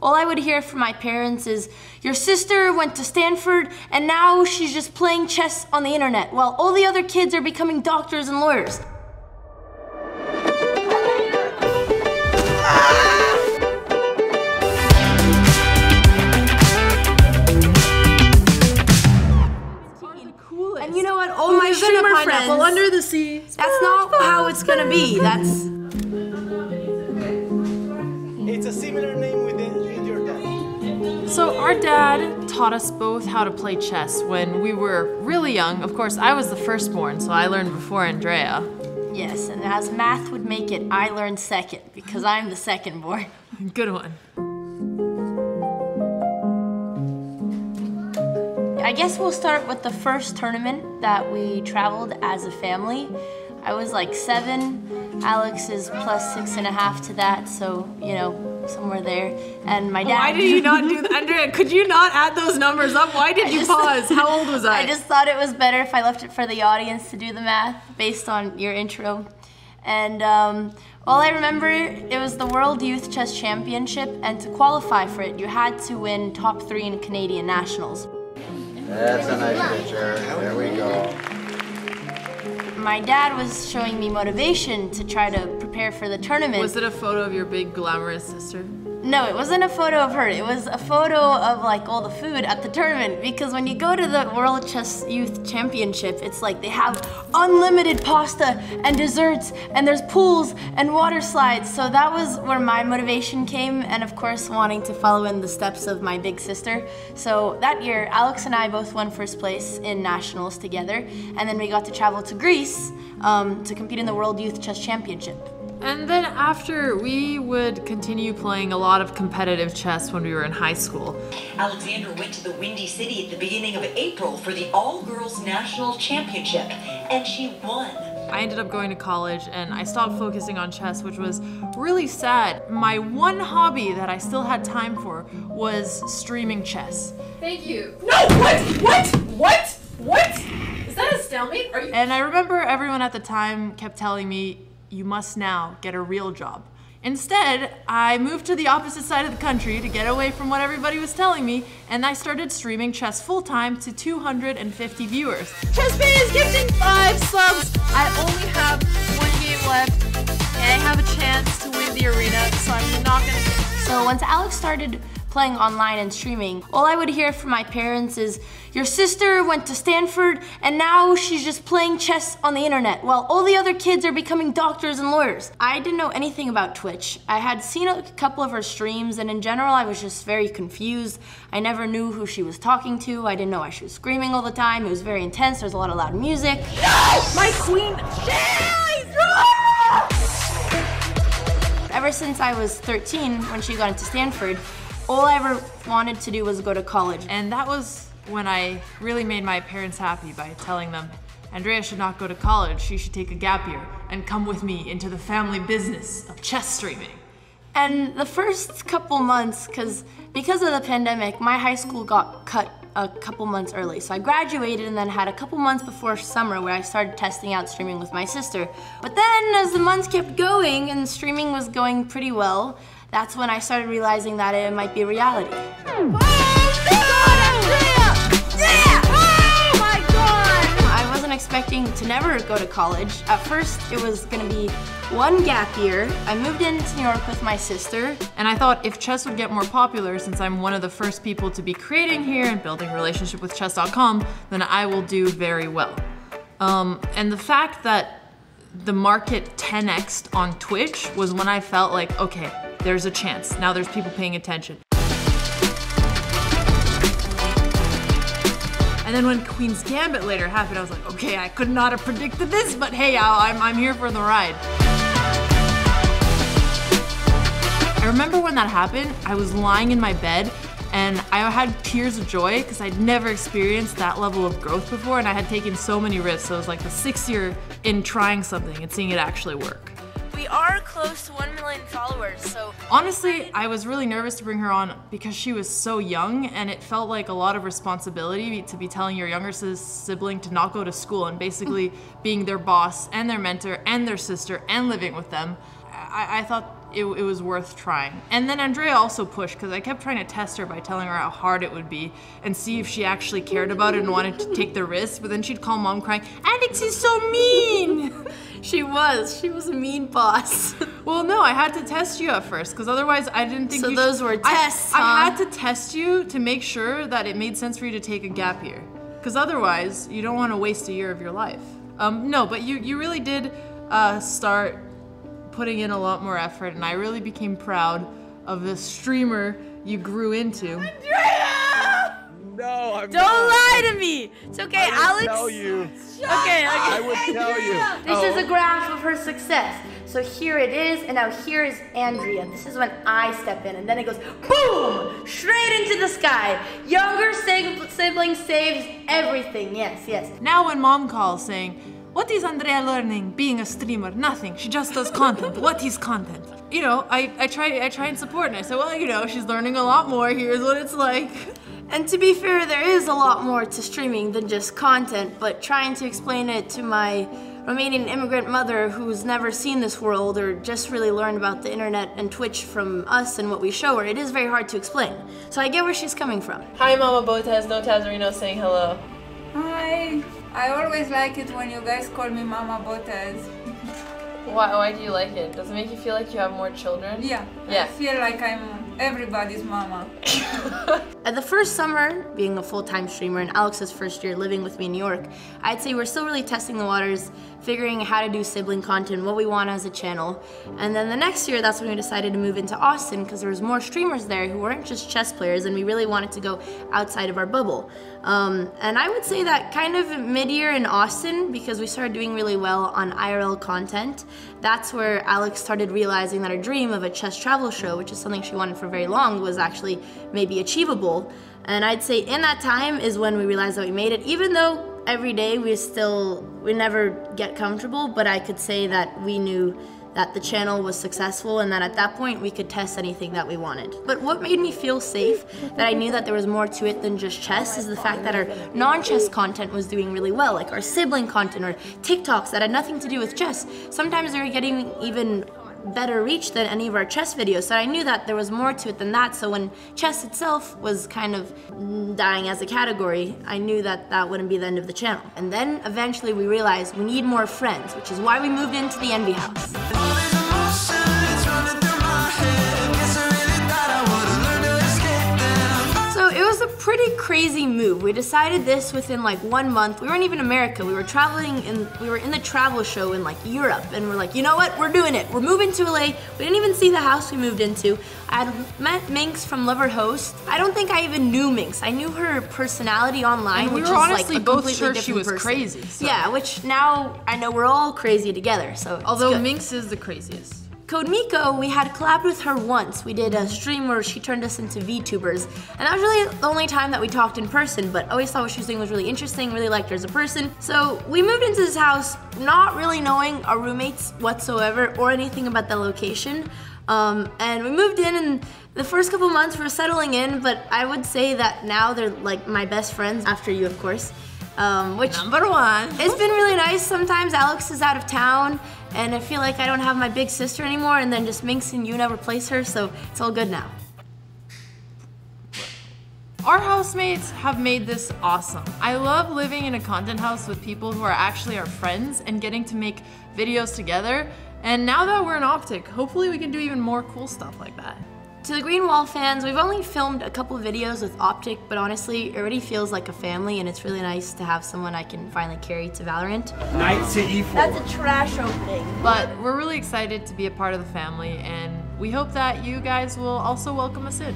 all I would hear from my parents is, your sister went to Stanford and now she's just playing chess on the internet while all the other kids are becoming doctors and lawyers. And you know what? All my streamer friends. Under the sea. That's not how it's gonna be. It's a similar name with your dad. So our dad taught us both how to play chess when we were really young. Of course, I was the firstborn, so I learned before Andrea. Yes, and as math would make it, I learned second because I'm the second-born. Good one. I guess we'll start with the first tournament that we traveled as a family. I was like 7, Alex is plus 6.5 to that, so, you know, somewhere there. And my dad— Why did you not do that? Andrea, could you not add those numbers up? Why did you pause? How old was I? I just thought it was better if I left it for the audience to do the math based on your intro. And all I remember, it was the World Youth Chess Championship, and to qualify for it, you had to win top 3 in Canadian Nationals. That's a nice picture. There we go. My dad was showing me motivation to try to prepare for the tournament. Was it a photo of your big glamorous sister? No, it wasn't a photo of her. It was a photo of like all the food at the tournament, because when you go to the World Chess Youth Championship, it's like they have unlimited pasta and desserts, and there's pools and water slides. So that was where my motivation came, and of course wanting to follow in the steps of my big sister. So that year, Alex and I both won first place in nationals together, and then we got to travel to Greece to compete in the World Youth Chess Championship. And then after, we would continue playing a lot of competitive chess when we were in high school. Alexandra went to the Windy City at the beginning of April for the All-Girls National Championship, and she won. I ended up going to college and I stopped focusing on chess, which was really sad. My one hobby that I still had time for was streaming chess. Thank you. No, what? Is that a stalemate? Are you— And I remember everyone at the time kept telling me, you must now get a real job. Instead, I moved to the opposite side of the country to get away from what everybody was telling me, and I started streaming chess full-time to 250 viewers. Chessbay is gifting 5 subs. I only have 1 game left, and I have a chance to win the arena, so I'm not gonna— So once Alex started playing online and streaming, all I would hear from my parents is, your sister went to Stanford and now she's just playing chess on the internet while all the other kids are becoming doctors and lawyers. I didn't know anything about Twitch. I had seen a couple of her streams, and in general I was just very confused. I never knew who she was talking to. I didn't know why she was screaming all the time. It was very intense. There was a lot of loud music. No! My queen! Ever since I was 13, when she got into Stanford, all I ever wanted to do was go to college. And that was when I really made my parents happy by telling them, Andrea should not go to college, she should take a gap year and come with me into the family business of chess streaming. And the first couple months, because of the pandemic, my high school got cut a couple months early. So I graduated and then had a couple months before summer where I started testing out streaming with my sister. But then as the months kept going and streaming was going pretty well, that's when I started realizing that it might be a reality. Oh God, Andrea! Yeah! Oh my God! I wasn't expecting to never go to college. At first, it was gonna be 1 gap year. I moved into New York with my sister. And I thought if chess would get more popular, since I'm one of the first people to be creating here and building a relationship with chess.com, then I will do very well. And the fact that the market 10x'd on Twitch was when I felt like, okay, there's a chance. Now there's people paying attention. And then when Queen's Gambit later happened, I was like, okay, I could not have predicted this, but hey, I'm here for the ride. I remember when that happened, I was lying in my bed and I had tears of joy because I'd never experienced that level of growth before, and I had taken so many risks. So it was like the 6th year in trying something and seeing it actually work. We are close to 1 million followers, so... Honestly, I was really nervous to bring her on because she was so young, and it felt like a lot of responsibility to be telling your younger sibling to not go to school and basically being their boss and their mentor and their sister and living with them. I thought it was worth trying. And then Andrea also pushed, because I kept trying to test her by telling her how hard it would be and see if she actually cared about it and wanted to take the risk. But then she'd call mom crying, Alex is so mean. She was a mean boss. Well, no, I had to test you at first, because otherwise I didn't think so those were tests, I had to test you to make sure that it made sense for you to take a gap year. Because otherwise, you don't want to waste a year of your life. No, but you really did start putting in a lot more effort, and I really became proud of the streamer you grew into. Andrea! No, I'm Don't not. lie to me. It's okay, I Alex. would tell you. Okay. I would tell you. This is a graph of her success. So here it is, and now here is Andrea. This is when I step in, and then it goes boom, straight into the sky. Younger sibling saves everything. Yes. Now when mom calls saying, what is Andrea learning being a streamer? Nothing. She just does content. What is content? You know, I try and support, and I say, well, you know, she's learning a lot more. Here's what it's like. And to be fair, there is a lot more to streaming than just content, but trying to explain it to my Romanian immigrant mother who's never seen this world or just really learned about the internet and Twitch from us and what we show her, it is very hard to explain. So I get where she's coming from. Hi, Mama Botez. No Tazarino saying hello. Hi. I always like it when you guys call me Mama Botez. Why do you like it? Does it make you feel like you have more children? Yeah. Yeah. I feel like I'm everybody's mama. At the first summer, being a full-time streamer, and Alex's first year living with me in New York, I'd say we're still really testing the waters, figuring how to do sibling content, what we want as a channel. And then the next year, that's when we decided to move into Austin because there was more streamers there who weren't just chess players, and we really wanted to go outside of our bubble. And I would say that kind of mid-year in Austin, because we started doing really well on IRL content, that's where Alex started realizing that her dream of a chess travel show, which is something she wanted for very long, was actually maybe achievable. And I'd say in that time is when we realized that we made it, even though every day we never get comfortable, but I could say that we knew that the channel was successful and that at that point we could test anything that we wanted. But what made me feel safe, that I knew that there was more to it than just chess, is the fact that our non-chess content was doing really well, like our sibling content or TikToks that had nothing to do with chess. Sometimes they were getting even better reach than any of our chess videos, so I knew that there was more to it than that. So when chess itself was kind of dying as a category, I knew that that wouldn't be the end of the channel. And then eventually we realized we need more friends, which is why we moved into the Envy House. So it was a pretty crazy move. We decided this within like 1 month. We weren't even in America. We were traveling we were in the travel show in like Europe, and we're like, you know what? We're doing it. We're moving to LA. We didn't even see the house we moved into. I had met Minx from Lover Host. I don't think I even knew Minx. I knew her personality online, And we which were is honestly like a both completely sure she different was person. crazy. So. Yeah, which now I know we're all crazy together. So it's Although good. Minx is the craziest. Code Miko, we had collabed with her once. We did a stream where she turned us into VTubers, and that was really the only time that we talked in person, but always thought what she was doing was really interesting, really liked her as a person. So we moved into this house not really knowing our roommates whatsoever or anything about the location. And we moved in, and the first couple months we were settling in, but I would say that now they're like my best friends, after you of course. Which Number one. It's been really nice. Sometimes Alex is out of town and I feel like I don't have my big sister anymore, and then just Minx and Yuna replace her, so it's all good now. Our housemates have made this awesome. I love living in a content house with people who are actually our friends and getting to make videos together. And now that we're in OpTic, hopefully we can do even more cool stuff like that. To the Green Wall fans, we've only filmed a couple of videos with OpTic, but honestly, it already feels like a family, and it's really nice to have someone I can finally carry to Valorant. Knight to E4. That's a trash opening. But we're really excited to be a part of the family, and we hope that you guys will also welcome us in.